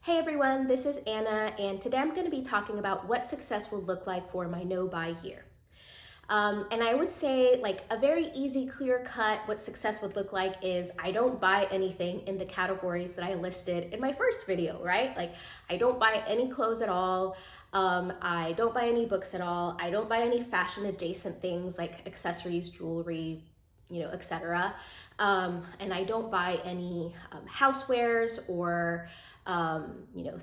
Hey everyone, this is Anna, and today I'm going to be talking about what success will look like for my no-buy year. And I would say, like, a very easy, clear cut, what success would look like is I don't buy anything in the categories that I listed in my first video, right? Like, I don't buy any clothes at all. I don't buy any books at all. I don't buy any fashion adjacent things like accessories, jewelry, etc. And I don't buy any housewares or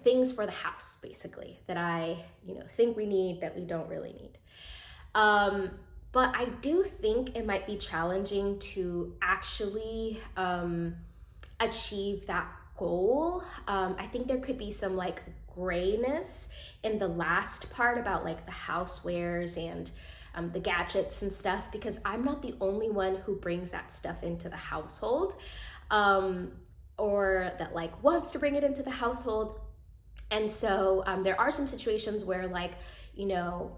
things for the house, basically, that I, think we need that we don't really need. But I do think it might be challenging to actually achieve that goal. I think there could be some like grayness in the last part about like the housewares and the gadgets and stuff, because I'm not the only one who brings that stuff into the household, or that like wants to bring it into the household. And so there are some situations where like,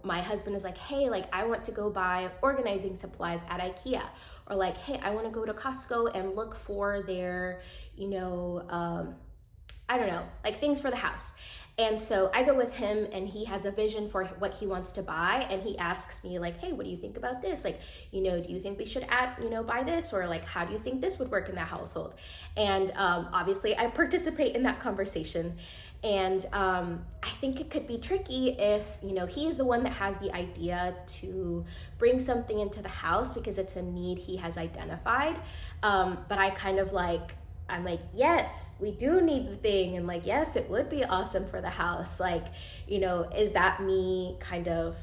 my husband is like, hey, like I want to go buy organizing supplies at IKEA, or like, hey, I want to go to Costco and look for their, I don't know, like things for the house. And so I go with him and he has a vision for what he wants to buy. And he asks me like, hey, what do you think about this? Like, do you think we should buy this? Or like, how do you think this would work in the household? And obviously I participate in that conversation. And I think it could be tricky if, he is the one that has the idea to bring something into the house because it's a need he has identified. But I kind of like, I'm like, yes, we do need the thing. And like, yes, it would be awesome for the house. Like, is that me kind of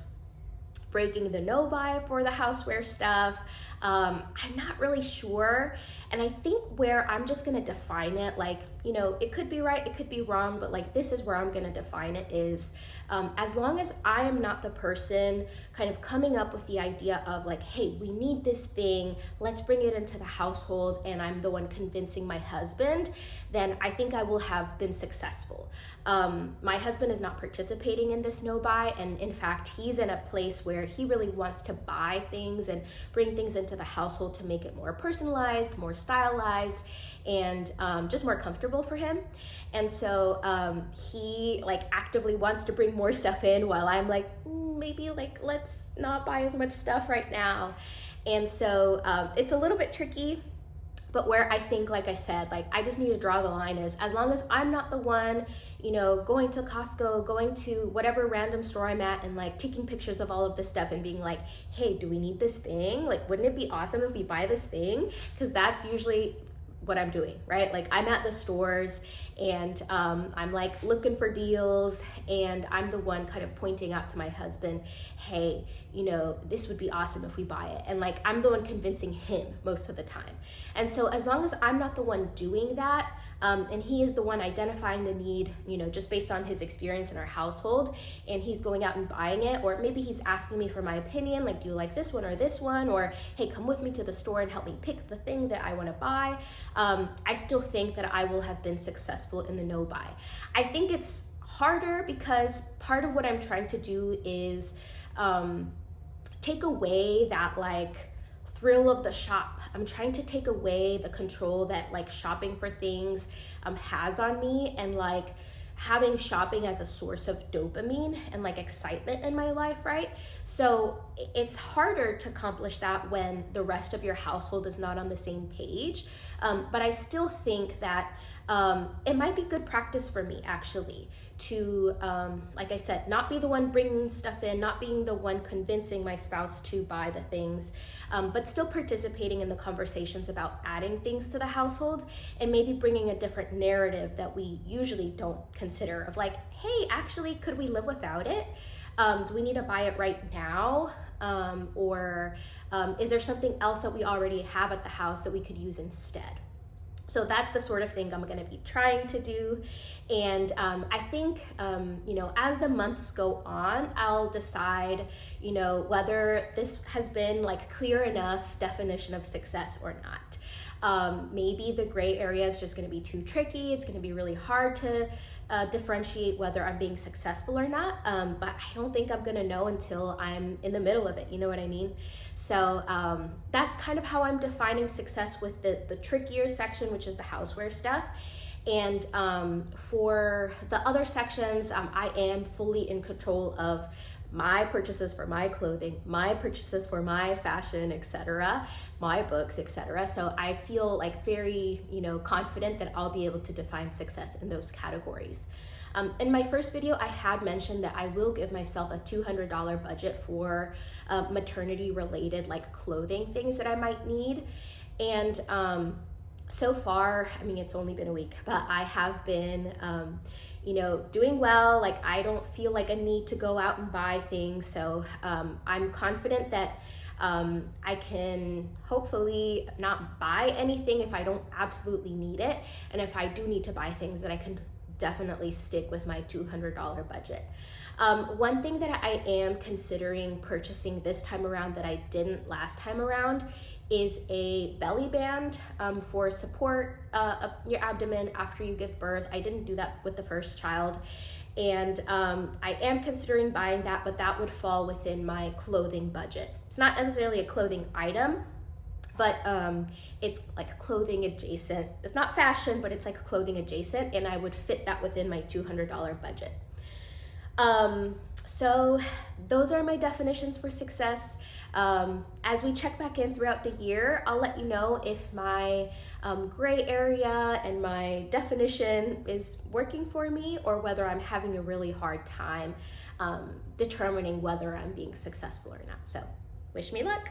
breaking the no buy for the houseware stuff? I'm not really sure. And I think where I'm just gonna define it, like, it could be right, it could be wrong, but like, this is where I'm gonna define it is, as long as I am not the person kind of coming up with the idea of like, hey, we need this thing, let's bring it into the household, and I'm the one convincing my husband, then I think I will have been successful. My husband is not participating in this no buy, and in fact, he's in a place where he really wants to buy things and bring things into the household to make it more personalized, more stylized, and just more comfortable for him. And so he like actively wants to bring more stuff in while I'm like, maybe like let's not buy as much stuff right now. And so it's a little bit tricky. But where I think, like I said, like I just need to draw the line is as long as I'm not the one, going to Costco, going to whatever random store I'm at and like taking pictures of all of this stuff and being like, hey, do we need this thing? Like, wouldn't it be awesome if we buy this thing? Because that's usually what I'm doing, right? Like I'm at the stores and I'm like looking for deals, and I'm the one kind of pointing out to my husband, hey, this would be awesome if we buy it. And like I'm the one convincing him most of the time. And so as long as I'm not the one doing that, and he is the one identifying the need, just based on his experience in our household, and he's going out and buying it, or maybe he's asking me for my opinion, like, do you like this one or this one? Or, hey, come with me to the store and help me pick the thing that I want to buy. I still think that I will have been successful in the no buy. I think it's harder because part of what I'm trying to do is take away that like thrill of the shop. I'm trying to take away the control that like shopping for things has on me, and like having shopping as a source of dopamine and like excitement in my life, right? So it's harder to accomplish that when the rest of your household is not on the same page. But I still think that it might be good practice for me actually to, like I said, not be the one bringing stuff in, not being the one convincing my spouse to buy the things, but still participating in the conversations about adding things to the household, and maybe bringing a different narrative that we usually don't consider of like, hey, actually, could we live without it? Do we need to buy it right now? Or is there something else that we already have at the house that we could use instead? So that's the sort of thing I'm gonna be trying to do. And I think, as the months go on, I'll decide, whether this has been like clear enough definition of success or not. Maybe the gray area is just gonna be too tricky. It's gonna be really hard to differentiate whether I'm being successful or not, but I don't think I'm gonna know until I'm in the middle of it, you know what I mean? So that's kind of how I'm defining success with the trickier section, which is the houseware stuff. And for the other sections, I am fully in control of my purchases for my clothing, my purchases for my fashion, etc., my books, etc. So I feel like very, confident that I'll be able to define success in those categories. In my first video, I had mentioned that I will give myself a $200 budget for maternity related like clothing things that I might need. And so far, I mean, it's only been a week, but I have been, doing well. Like, I don't feel like a need to go out and buy things. So I'm confident that I can hopefully not buy anything if I don't absolutely need it. And if I do need to buy things, that I can definitely stick with my $200 budget. One thing that I am considering purchasing this time around that I didn't last time around is a belly band for support of your abdomen after you give birth. I didn't do that with the first child, and I am considering buying that, but that would fall within my clothing budget. It's not necessarily a clothing item, but it's like clothing adjacent. It's not fashion, but it's like clothing adjacent, and I would fit that within my $200 budget. So those are my definitions for success. As we check back in throughout the year, I'll let you know if my gray area and my definition is working for me, or whether I'm having a really hard time determining whether I'm being successful or not. So wish me luck.